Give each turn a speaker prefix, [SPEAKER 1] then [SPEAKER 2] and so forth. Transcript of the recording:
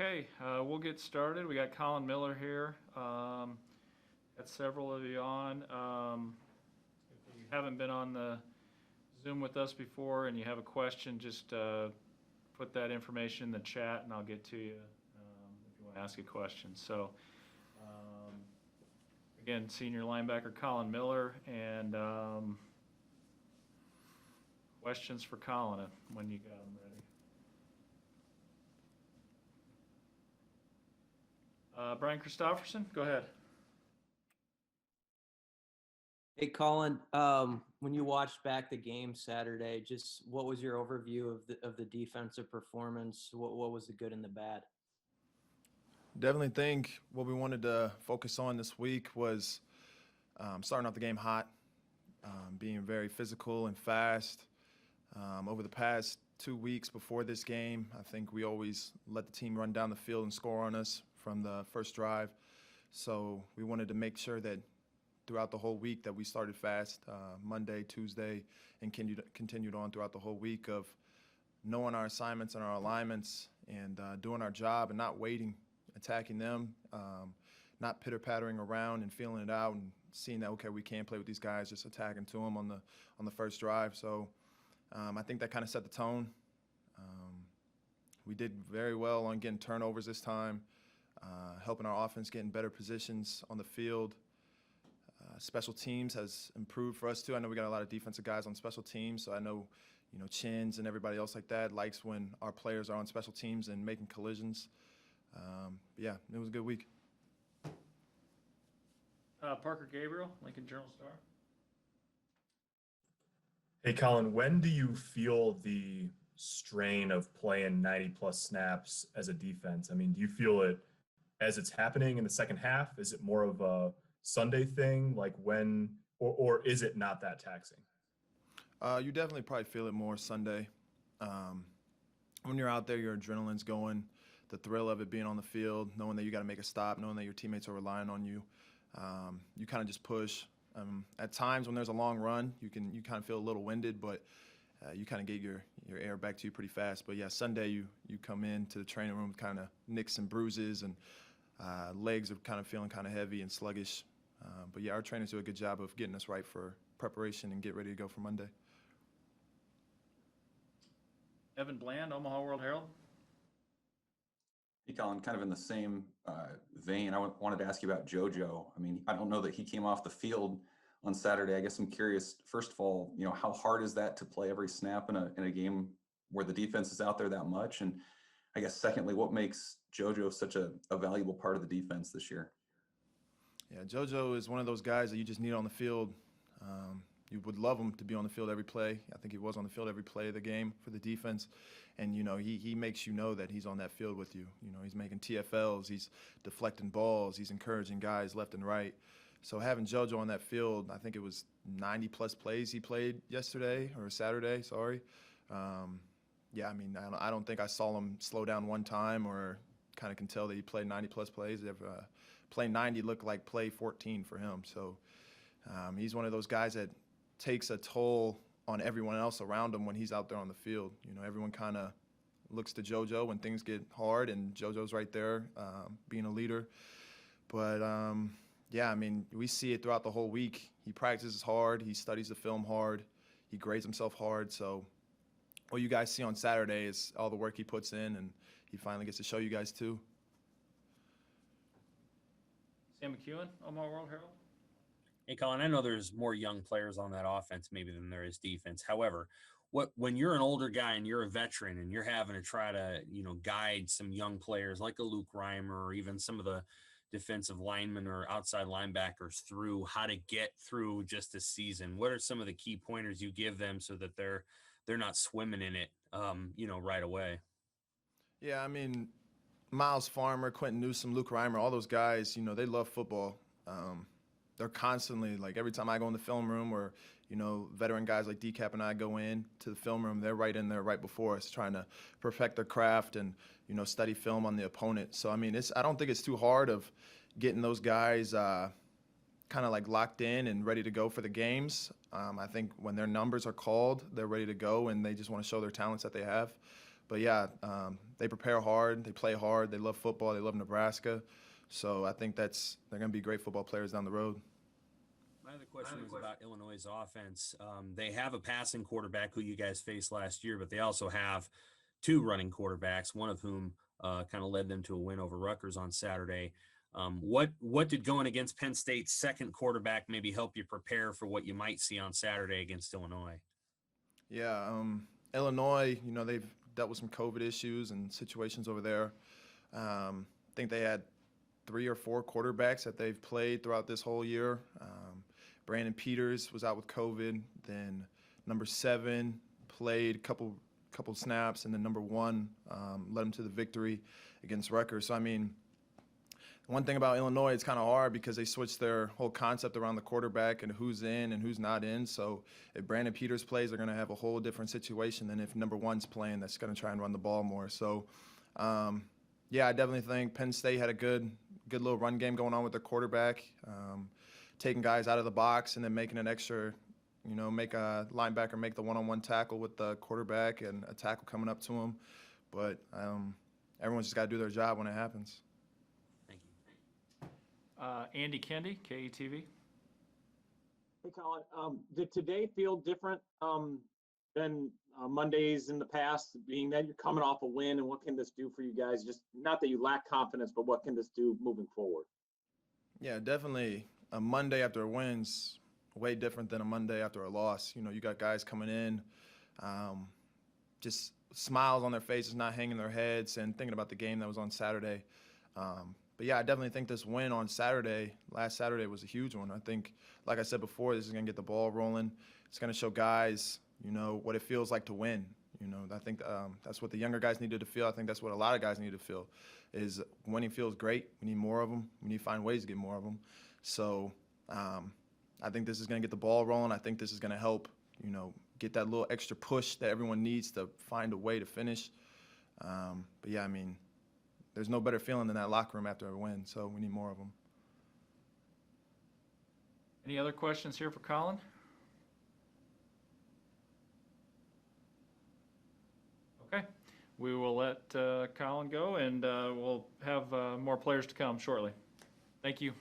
[SPEAKER 1] Okay, we'll get started. We got Collin Miller here. Got several of you on. If you haven't been on the Zoom with us before and you have a question, just put that information in the chat and I'll get to you if you want to ask a question. So, again, senior linebacker Collin Miller, and questions for Collin when you got them ready. Brian Christopherson, go ahead.
[SPEAKER 2] Hey, Collin, when you watched back the game Saturday, just what was your overview of the defensive performance? What was the good and the bad?
[SPEAKER 3] Definitely think what we wanted to focus on this week was starting off the game hot, being very physical and fast. Over the past 2 weeks before this game, I think we always let the team run down the field and score on us from the first drive. So we wanted to make sure that throughout the whole week that we started fast, Monday, Tuesday, and continued on throughout the whole week of knowing our assignments and our alignments and doing our job and not waiting, attacking them, not pitter-pattering around and feeling it out and seeing that, okay, we can play with these guys, just attacking to them on the first drive. So I think that kind of set the tone. We did very well on getting turnovers this time, helping our offense get in better positions on the field. Special teams has improved for us too. I know we got a lot of defensive guys on special teams, so I know, Chins and everybody else like that likes when our players are on special teams and making collisions. Yeah, it was a good week.
[SPEAKER 1] Parker Gabriel, Lincoln Journal-Star.
[SPEAKER 4] Hey, Collin, when do you feel the strain of playing 90-plus snaps as a defense? I mean, do you feel it as it's happening in the second half? Is it more of a Sunday thing, like when, or is it not that taxing?
[SPEAKER 3] You definitely probably feel it more Sunday. When you're out there, your adrenaline's going, the thrill of it being on the field, knowing that you got to make a stop, knowing that your teammates are relying on you. You kind of just push. At times when there's a long run, you kind of feel a little winded, but you kind of get your air back to you pretty fast. But yeah, Sunday you come into the training room with kind of nicks and bruises and legs are kind of feeling kind of heavy and sluggish. But yeah, our trainers do a good job of getting us right for preparation and get ready to go for Monday.
[SPEAKER 1] Evan Bland, Omaha World Herald.
[SPEAKER 5] Hey, Collin, kind of in the same vein, I wanted to ask you about JoJo. I mean, I don't know that he came off the field on Saturday. I guess I'm curious, first of all, how hard is that to play every snap in a game where the defense is out there that much? And I guess secondly, what makes JoJo such a valuable part of the defense this year?
[SPEAKER 3] Yeah, JoJo is one of those guys that you just need on the field. You would love him to be on the field every play. I think he was on the field every play of the game for the defense. And, he makes you know that he's on that field with you. He's making TFLs, he's deflecting balls, he's encouraging guys left and right. So having JoJo on that field, I think it was 90-plus plays he played yesterday or Saturday, sorry. Yeah, I mean, I don't think I saw him slow down one time or kind of can tell that he played 90-plus plays. Play 90 looked like play 14 for him. So he's one of those guys that takes a toll on everyone else around him when he's out there on the field. Everyone kind of looks to JoJo when things get hard, and JoJo's right there being a leader. But, yeah, I mean, we see it throughout the whole week. He practices hard. He studies the film hard. He grades himself hard. So what you guys see on Saturday is all the work he puts in, and he finally gets to show you guys too.
[SPEAKER 1] Sam McEwen, Omaha World Herald.
[SPEAKER 6] Hey, Collin, I know there's more young players on that offense maybe than there is defense. However, when you're an older guy and you're a veteran and you're having to try to, guide some young players like a Luke Reimer or even some of the defensive linemen or outside linebackers through how to get through just a season, what are some of the key pointers you give them so that they're not swimming in it, right away?
[SPEAKER 3] Yeah, I mean, Miles Farmer, Quentin Newsome, Luke Reimer, all those guys, they love football. They're constantly, like every time I go in the film room or, veteran guys like DCAP and I go in to the film room, they're right in there right before us trying to perfect their craft and, study film on the opponent. So, I mean, I don't think it's too hard of getting those guys kind of like locked in and ready to go for the games. I think when their numbers are called, they're ready to go and they just want to show their talents that they have. But yeah, they prepare hard, they play hard, they love football, they love Nebraska. So I think they're going to be great football players down the road.
[SPEAKER 6] My other question was about Illinois' offense. They have a passing quarterback who you guys faced last year, but they also have two running quarterbacks, one of whom kind of led them to a win over Rutgers on Saturday. What did going against Penn State's second quarterback maybe help you prepare for what you might see on Saturday against Illinois?
[SPEAKER 3] Yeah, Illinois, they've dealt with some COVID issues and situations over there. I think they had 3 or 4 quarterbacks that they've played throughout this whole year. Brandon Peters was out with COVID. Then number 7 played a couple snaps, and then number 1 led him to the victory against Rutgers. So, I mean, one thing about Illinois, it's kind of hard because they switched their whole concept around the quarterback and who's in and who's not in. So if Brandon Peters plays, they're going to have a whole different situation than if number 1's playing that's going to try and run the ball more. So, yeah, I definitely think Penn State had a good little run game going on with their quarterback, taking guys out of the box and then making an extra, make a linebacker make the one-on-one tackle with the quarterback and a tackle coming up to him. But everyone's just got to do their job when it happens.
[SPEAKER 6] Thank you.
[SPEAKER 1] Andy Kendi, KETV.
[SPEAKER 7] Hey, Collin. Did today feel different than Mondays in the past, being that you're coming off a win, and what can this do for you guys? Just not that you lack confidence, but what can this do moving forward?
[SPEAKER 3] Yeah, definitely. A Monday after a win's way different than a Monday after a loss. You got guys coming in, just smiles on their faces, not hanging their heads, and thinking about the game that was on Saturday. But yeah, I definitely think this win on last Saturday, was a huge one. I think, like I said before, this is going to get the ball rolling. It's going to show guys, what it feels like to win. I think that's what the younger guys needed to feel. I think that's what a lot of guys need to feel, is winning feels great. We need more of them. We need to find ways to get more of them. So I think this is going to get the ball rolling. I think this is going to help, get that little extra push that everyone needs to find a way to finish. But yeah, I mean, there's no better feeling than that locker room after a win, so we need more of them.
[SPEAKER 1] Any other questions here for Collin? Okay, we will let Collin go, and we'll have more players to come shortly. Thank you.